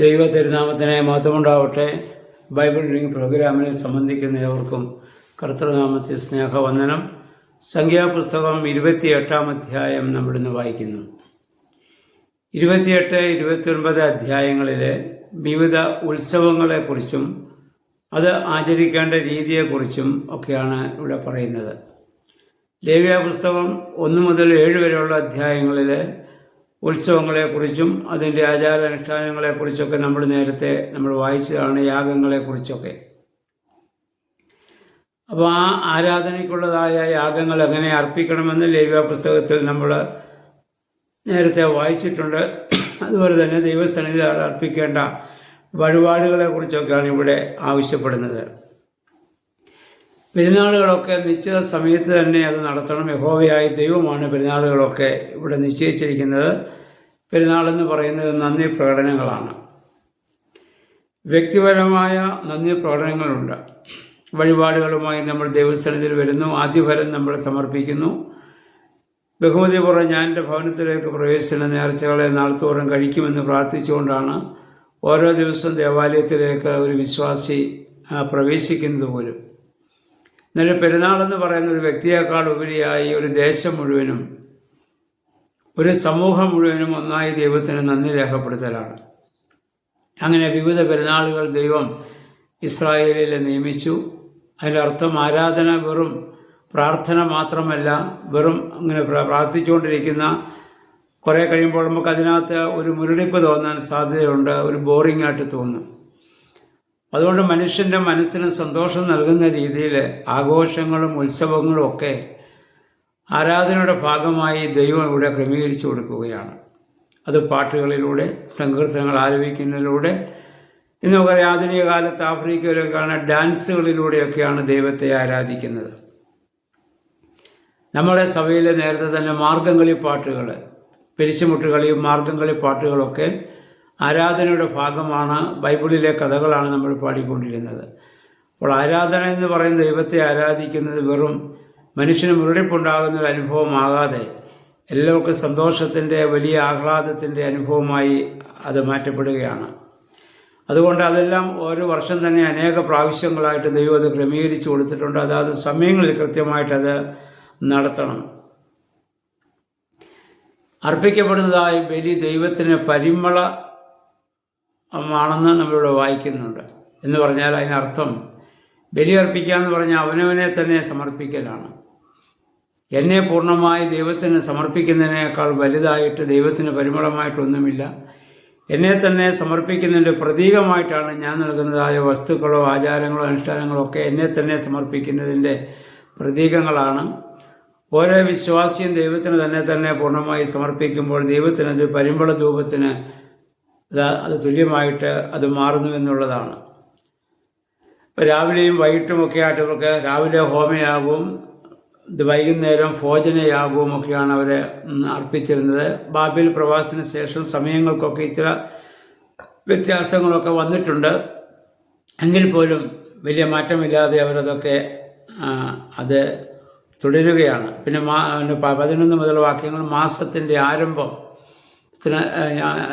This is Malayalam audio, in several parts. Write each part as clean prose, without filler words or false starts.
ദൈവ തിരുനാമത്തിന് മഹത്വമുണ്ടാവട്ടെ. ബൈബിൾ റീഡിംഗ് പ്രോഗ്രാമിൽ സംബന്ധിക്കുന്ന ഏവർക്കും കർത്തൃനാമത്തിൽ സ്നേഹവന്ദനം. സംഖ്യാപുസ്തകം 28-ാം അധ്യായം നമ്മളിന്ന് വായിക്കുന്നു. 28-29 അധ്യായങ്ങളിലെ വിവിധ ഉത്സവങ്ങളെക്കുറിച്ചും അത് ആചരിക്കേണ്ട രീതിയെക്കുറിച്ചും ഒക്കെയാണ് ഇവിടെ പറയുന്നത്. ലേവ്യ പുസ്തകം 1 മുതൽ 7 വരെയുള്ള അധ്യായങ്ങളിലെ ഉത്സവങ്ങളെക്കുറിച്ചും അതിൻ്റെ ആചാരാനുഷ്ഠാനങ്ങളെക്കുറിച്ചൊക്കെ നേരത്തെ വായിച്ചതാണ്, യാഗങ്ങളെക്കുറിച്ചൊക്കെ. അപ്പോൾ ആ ആരാധനയ്ക്കുള്ളതായ യാഗങ്ങൾ എങ്ങനെ അർപ്പിക്കണമെന്ന് ലേവ്യ പുസ്തകത്തിൽ നമ്മൾ നേരത്തെ വായിച്ചിട്ടുണ്ട്. അതുപോലെ തന്നെ ദൈവസന്നിധിയിൽ അർപ്പിക്കേണ്ട വഴിപാടുകളെക്കുറിച്ചൊക്കെയാണ് ഇവിടെ ആവശ്യപ്പെടുന്നത്. പെരുന്നാളുകളൊക്കെ നിശ്ചിത സമയത്ത് തന്നെ അത് നടത്തണം. യഹോവയായ ദൈവമാണ് പെരുന്നാളുകളൊക്കെ ഇവിടെ നിശ്ചയിച്ചിരിക്കുന്നത്. പെരുന്നാളെന്ന് പറയുന്നത് നന്ദി പ്രകടനങ്ങളാണ്. വ്യക്തിപരമായ നന്ദി പ്രകടനങ്ങളുണ്ട്. വഴിപാടുകളുമായി നമ്മൾ ദൈവസന്നിധിയിൽ വരുന്നു. ആദ്യഫലം നമ്മൾ സമർപ്പിക്കുന്നു. ബഹുമതിപൂർവ്വം ഞാൻ എൻ്റെ ഭവനത്തിലേക്ക് പ്രവേശിച്ച നേർച്ചകളെ നാൾത്തോറും കഴിക്കുമെന്ന് പ്രാർത്ഥിച്ചുകൊണ്ടാണ് ഓരോ ദിവസവും ദേവാലയത്തിലേക്ക് ഒരു വിശ്വാസി പ്രവേശിക്കുന്നത് പോലും. എന്നാൽ പെരുന്നാളെന്ന് പറയുന്ന ഒരു വ്യക്തിയേക്കാൾ ഉപരിയായി ഒരു ദേശം മുഴുവനും ഒരു സമൂഹം മുഴുവനും ഒന്നായി ദൈവത്തിന് നന്ദി രേഖപ്പെടുത്തലാണ്. അങ്ങനെ വിവിധ പെരുന്നാളുകൾ ദൈവം ഇസ്രായേലിൽ നിയമിച്ചു. അതിൻ്റെ അർത്ഥം ആരാധന വെറും പ്രാർത്ഥന മാത്രമല്ല, വെറും അങ്ങനെ പ്രാർത്ഥിച്ചുകൊണ്ടിരിക്കുന്ന കുറേ കഴിയുമ്പോൾ നമുക്ക് അതിനകത്ത് ഒരു മുരടിപ്പ് തോന്നാൻ സാധ്യതയുണ്ട്, ഒരു ബോറിംഗ് ആയിട്ട് തോന്നും. അതുകൊണ്ട് മനുഷ്യൻ്റെ മനസ്സിന് സന്തോഷം നൽകുന്ന രീതിയിൽ ആഘോഷങ്ങളും ഉത്സവങ്ങളും ഒക്കെ ആരാധനയുടെ ഭാഗമായി ദൈവം ഇവിടെ ക്രമീകരിച്ചു കൊടുക്കുകയാണ്. അത് പാട്ടുകളിലൂടെ, സങ്കീർത്തനങ്ങൾ ആലപിക്കുന്നതിലൂടെ, ഇന്ന് നമുക്കറിയാം ആധുനിക കാലത്ത് ആഫ്രിക്കയിലൊക്കെയാണ് ഡാൻസുകളിലൂടെയൊക്കെയാണ് ദൈവത്തെ ആരാധിക്കുന്നത്. നമ്മുടെ സഭയിൽ നേരത്തെ തന്നെ മാർഗംകളി പാട്ടുകൾ, പെരിശമുട്ടുകളിയും മാർഗംകളി പാട്ടുകളൊക്കെ ആരാധനയുടെ ഭാഗമാണ്. ബൈബിളിലെ കഥകളാണ് നമ്മൾ പാടിക്കൊണ്ടിരുന്നത്. അപ്പോൾ ആരാധന എന്ന് പറയുന്ന ദൈവത്തെ ആരാധിക്കുന്നത് വെറും മനുഷ്യന് മുരടിപ്പുണ്ടാകുന്ന ഒരു അനുഭവമാകാതെ എല്ലാവർക്കും സന്തോഷത്തിൻ്റെ, വലിയ ആഹ്ലാദത്തിൻ്റെ അനുഭവമായി അത് മാറ്റപ്പെടുകയാണ്. അതുകൊണ്ട് അതെല്ലാം ഓരോ വർഷം തന്നെ അനേക പ്രാവശ്യങ്ങളായിട്ട് ദൈവം അത് ക്രമീകരിച്ചു കൊടുത്തിട്ടുണ്ട്. അതാത് സമയങ്ങളിൽ കൃത്യമായിട്ടത് നടത്തണം. അർപ്പിക്കപ്പെടുന്നതായ ബലി ദൈവത്തിന് പരിമളമാണെന്ന് നമ്മളിവിടെ വായിക്കുന്നുണ്ട്. എന്ന് പറഞ്ഞാൽ അതിനർത്ഥം ബലി അർപ്പിക്കുക എന്ന് പറഞ്ഞാൽ അവനവനെ തന്നെ സമർപ്പിക്കലാണ്. എന്നെ പൂർണ്ണമായി ദൈവത്തിന് സമർപ്പിക്കുന്നതിനേക്കാൾ വലുതായിട്ട് ദൈവത്തിന് പരിമളമായിട്ടൊന്നുമില്ല. എന്നെ തന്നെ സമർപ്പിക്കുന്നതിൻ്റെ പ്രതീകമായിട്ടാണ് ഞാൻ നൽകുന്നതായ വസ്തുക്കളോ ആചാരങ്ങളോ അനുഷ്ഠാനങ്ങളോ ഒക്കെ എന്നെ തന്നെ സമർപ്പിക്കുന്നതിൻ്റെ പ്രതീകങ്ങളാണ്. ഓരോ വിശ്വാസിയും ദൈവത്തിന് തന്നെ പൂർണ്ണമായി സമർപ്പിക്കുമ്പോൾ ദൈവത്തിനത് പരിമള ധൂപത്തിന് അത് തുല്യമായിട്ട് അത് മാറുന്നു എന്നുള്ളതാണ്. ഇപ്പോൾ രാവിലെയും വൈകിട്ടുമൊക്കെ ആയിട്ട് ഇവർക്ക് രാവിലെ ഹോമയാഗവും വൈകുന്നേരം ഭോജനയാഗവും ഒക്കെയാണ് അവർ അർപ്പിച്ചിരുന്നത്. ബാബേൽ പ്രവാസത്തിന് ശേഷം സമയങ്ങൾക്കൊക്കെ ചില വ്യത്യാസങ്ങളൊക്കെ വന്നിട്ടുണ്ട്. എങ്കിൽ പോലും വലിയ മാറ്റമില്ലാതെ അവരതൊക്കെ അത് തുടരുകയാണ്. പിന്നെ 11 മുതൽ വാക്യങ്ങൾ മാസത്തിൻ്റെ ആരംഭത്തിന്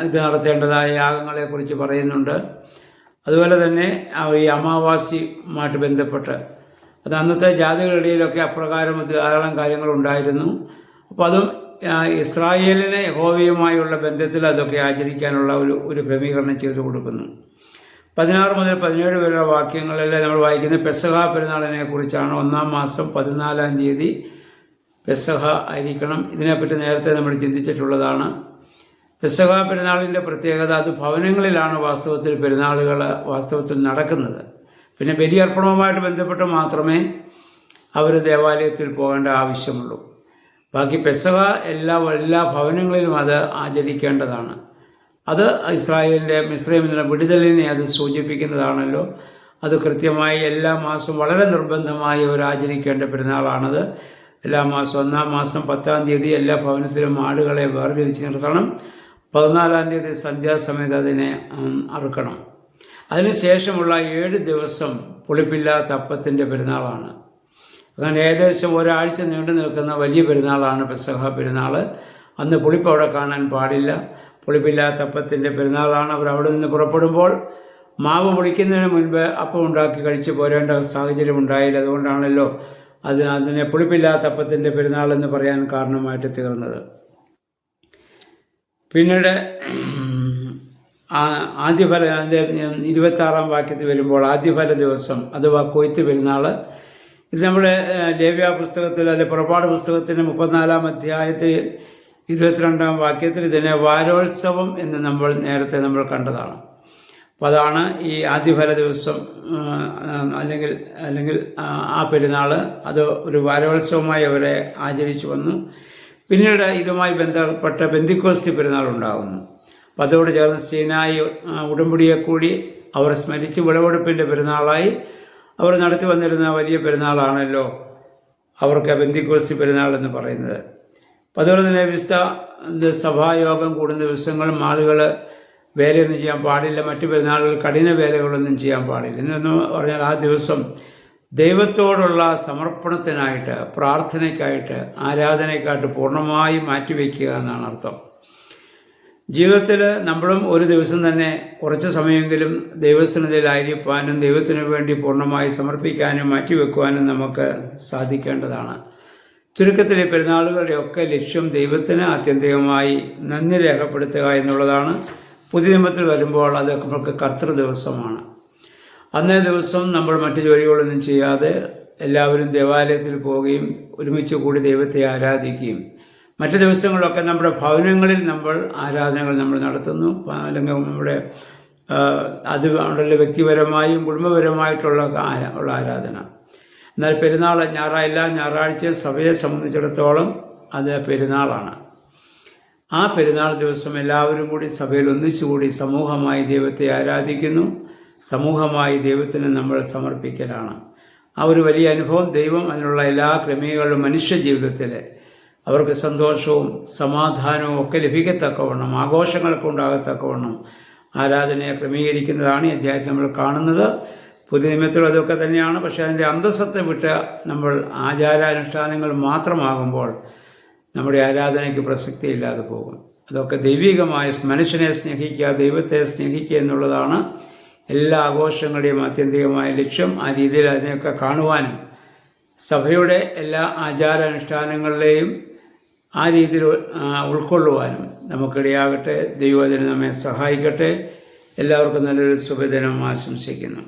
ഇത് നടത്തേണ്ടതായ യാഗങ്ങളെക്കുറിച്ച് പറയുന്നുണ്ട്. അതുപോലെ തന്നെ ഈ അമാവാസിയുമായിട്ട് ബന്ധപ്പെട്ട് അത് അന്നത്തെ ജാതികളുടെയിലൊക്കെ അപ്രകാരം ധാരാളം കാര്യങ്ങളുണ്ടായിരുന്നു. അപ്പോൾ അതും ഇസ്രായേലിനെ യഹോവയുമായുള്ള ബന്ധത്തിൽ അതൊക്കെ ആചരിക്കാനുള്ള ഒരു ക്രമീകരണം ചെയ്തു കൊടുക്കുന്നു. 16 മുതൽ 17 വരെയുള്ള വാക്യങ്ങളിൽ നമ്മൾ വായിക്കുന്നത് പെസഹ പെരുന്നാളിനെ കുറിച്ചാണ്. 1-ാം മാസം 14-ാം തീയതി പെസഹ ആയിരിക്കണം. ഇതിനെപ്പറ്റി നേരത്തെ നമ്മൾ ചിന്തിച്ചിട്ടുള്ളതാണ്. പെസഹ പെരുന്നാളിൻ്റെ പ്രത്യേകത അത് ഭവനങ്ങളിലാണ് വാസ്തവത്തിൽ പെരുന്നാളുകൾ നടക്കുന്നത്. പിന്നെ ബലിയർപ്പണവുമായിട്ട് ബന്ധപ്പെട്ട് മാത്രമേ അവർ ദേവാലയത്തിൽ പോകേണ്ട ആവശ്യമുള്ളൂ. ബാക്കി പെസഹ എല്ലാ ഭവനങ്ങളിലും അത് ആചരിക്കേണ്ടതാണ്. അത് ഇസ്രായേലിൻ്റെ മിസ്രയീമിൽ നിന്നുള്ള വിടുതലിനെ അത് സൂചിപ്പിക്കുന്നതാണല്ലോ. അത് കൃത്യമായി എല്ലാ മാസവും വളരെ നിർബന്ധമായി അവർ ആചരിക്കേണ്ട പെരുന്നാളാണത്. എല്ലാ മാസവും 1-ാം മാസം 10-ാം തീയതി എല്ലാ ഭവനത്തിലും ആടുകളെ വേർതിരിച്ച് നിർത്തണം. 14-ാം തീയതി സന്ധ്യാസമയത്ത് അതിനെ അറുക്കണം. അതിനുശേഷമുള്ള 7 ദിവസം പുളിപ്പില്ലാത്ത അപ്പത്തിൻ്റെ പെരുന്നാളാണ്. അങ്ങനെ ഏകദേശം ഒരാഴ്ച നീണ്ടു നിൽക്കുന്ന വലിയ പെരുന്നാളാണ് പെസഹ പെരുന്നാൾ. അന്ന് പുളിപ്പ് അവിടെ കാണാൻ പാടില്ല. പുളിപ്പില്ലാത്തപ്പത്തിൻ്റെ പെരുന്നാളാണ്. അവർ അവിടെ നിന്ന് പുറപ്പെടുമ്പോൾ മാവ് പൊളിക്കുന്നതിന് മുൻപ് അപ്പം ഉണ്ടാക്കി കഴിച്ച് പോരേണ്ട സാഹചര്യം ഉണ്ടായില്ല. അതുകൊണ്ടാണല്ലോ അതിനെ പുളിപ്പില്ലാത്തപ്പത്തിൻ്റെ പെരുന്നാൾ എന്ന് പറയാൻ കാരണമായിട്ട് തീർന്നത്. പിന്നീട് ആദ്യഫല അതിൻ്റെ 26-ാം വാക്യത്തിൽ വരുമ്പോൾ ആദ്യഫല ദിവസം അഥവാ കൊയ്ത്ത് പെരുന്നാൾ, ഇത് നമ്മൾ ലേവ്യ പുസ്തകത്തിൽ അല്ലെ പുറപ്പാട് പുസ്തകത്തിൻ്റെ 34-ാം അധ്യായത്തിൽ 22-ാം വാക്യത്തിൽ ഇതിനെ വാരോത്സവം എന്ന് നേരത്തെ നമ്മൾ കണ്ടതാണ്. അപ്പോൾ അതാണ് ഈ ആദ്യഫല ദിവസം അല്ലെങ്കിൽ ആ പെരുന്നാൾ. അത് ഒരു വാരോത്സവമായി അവരെ ആചരിച്ചു വന്നു. പിന്നീട് ഇതുമായി ബന്ധപ്പെട്ട പെന്തിക്കോസ്തി പെരുന്നാൾ ഉണ്ടാകുന്നു. അപ്പോൾ അതോട് ചേർന്ന് സീനായി ഉടമ്പടിയെ കൂടി അവർ സ്മരിച്ച് വിളവെടുപ്പിൻ്റെ പെരുന്നാളായി അവർ നടത്തി വന്നിരുന്ന വലിയ പെരുന്നാളാണല്ലോ അവർക്ക് പെന്തിക്കോസ്തി പെരുന്നാൾ എന്ന് പറയുന്നത്. അപ്പോൾ അതുപോലെ തന്നെ വിശുദ്ധ സഭായോഗം കൂടുന്ന ദിവസങ്ങളും ആളുകൾ വേലയൊന്നും ചെയ്യാൻ പാടില്ല. മറ്റു പെരുന്നാളുകൾ കഠിന വേലകളൊന്നും ചെയ്യാൻ പാടില്ല. എന്നു പറഞ്ഞാൽ ആ ദിവസം ദൈവത്തോടുള്ള സമർപ്പണത്തിനായിട്ട്, പ്രാർത്ഥനയ്ക്കായിട്ട്, ആരാധനയ്ക്കായിട്ട് പൂർണ്ണമായി മാറ്റിവെക്കുക എന്നാണ് അർത്ഥം. ജീവിതത്തിൽ നമ്മളും ഒരു ദിവസം തന്നെ കുറച്ച് സമയമെങ്കിലും ദൈവസന്നിധിയിലായിരിക്കാനും ദൈവത്തിന് വേണ്ടി പൂർണ്ണമായി സമർപ്പിക്കാനും മാറ്റിവെക്കുവാനും നമുക്ക് സാധിക്കേണ്ടതാണ്. ചുരുക്കത്തിൽ പെരുന്നാളുകളുടെയൊക്കെ ലക്ഷ്യം ദൈവത്തിന് ആത്യന്തികമായി നന്ദി രേഖപ്പെടുത്തുക എന്നുള്ളതാണ്. പുതിയ നിയമത്തിൽ വരുമ്പോൾ അത് നമുക്ക് കർത്തൃ ദിവസമാണ്. അന്നേ ദിവസം നമ്മൾ മറ്റു ജോലികളൊന്നും ചെയ്യാതെ എല്ലാവരും ദേവാലയത്തിൽ പോവുകയും ഒരുമിച്ച് കൂടി ദൈവത്തെ ആരാധിക്കുകയും, മറ്റു ദിവസങ്ങളിലൊക്കെ നമ്മുടെ ഭവനങ്ങളിൽ നമ്മൾ ആരാധനകൾ നമ്മൾ നടത്തുന്നു. അല്ലെങ്കിൽ നമ്മുടെ അത് അവരുടെ വ്യക്തിപരമായും കുടുംബപരമായിട്ടുള്ള ആരാധന. എന്നാൽ പെരുന്നാൾ എല്ലാ ഞായറാഴ്ച സഭയെ സംബന്ധിച്ചിടത്തോളം അത് പെരുന്നാളാണ്. ആ പെരുന്നാൾ ദിവസം എല്ലാവരും കൂടി സഭയിൽ ഒന്നിച്ചുകൂടി സമൂഹമായി ദൈവത്തെ ആരാധിക്കുന്നു. സമൂഹമായി ദൈവത്തിന് നമ്മൾ സമർപ്പിക്കലാണ്. ആ ഒരു വലിയ അനുഭവം ദൈവം അതിനുള്ള എല്ലാ ക്രമീകരണങ്ങളും മനുഷ്യ ജീവിതത്തിൽ അവർക്ക് സന്തോഷവും സമാധാനവും ഒക്കെ ലഭിക്കത്തക്കവണ്ണം, ആഘോഷങ്ങളൊക്കെ ഉണ്ടാകത്തക്കവണ്ണം ആരാധനയെ ക്രമീകരിക്കുന്നതാണ് ഈ അധ്യായത്തിൽ നമ്മൾ കാണുന്നത്. പുതിയ നിയമത്തിലും അതൊക്കെ തന്നെയാണ്. പക്ഷേ അതിൻ്റെ അന്തസ്സത്തെ വിട്ട് നമ്മൾ ആചാരാനുഷ്ഠാനങ്ങൾ മാത്രമാകുമ്പോൾ നമ്മുടെ ആരാധനയ്ക്ക് പ്രസക്തിയില്ലാതെ പോകും. അതൊക്കെ ദൈവികമായ മനുഷ്യനെ സ്നേഹിക്കുക, ദൈവത്തെ സ്നേഹിക്കുക എന്നുള്ളതാണ് എല്ലാ ആഘോഷങ്ങളുടെയും ആത്യന്തികമായ ലക്ഷ്യം. ആ രീതിയിൽ അതിനെയൊക്കെ കാണുവാനും സഭയുടെ എല്ലാ ആചാരാനുഷ്ഠാനങ്ങളിലെയും ആ രീതിയിൽ ഉൾക്കൊള്ളുവാനും നമുക്കിടയാകട്ടെ. ദൈവം അതിന് നമ്മെ സഹായിക്കട്ടെ. എല്ലാവർക്കും നല്ലൊരു ശുഭദിനം ആശംസിക്കുന്നു.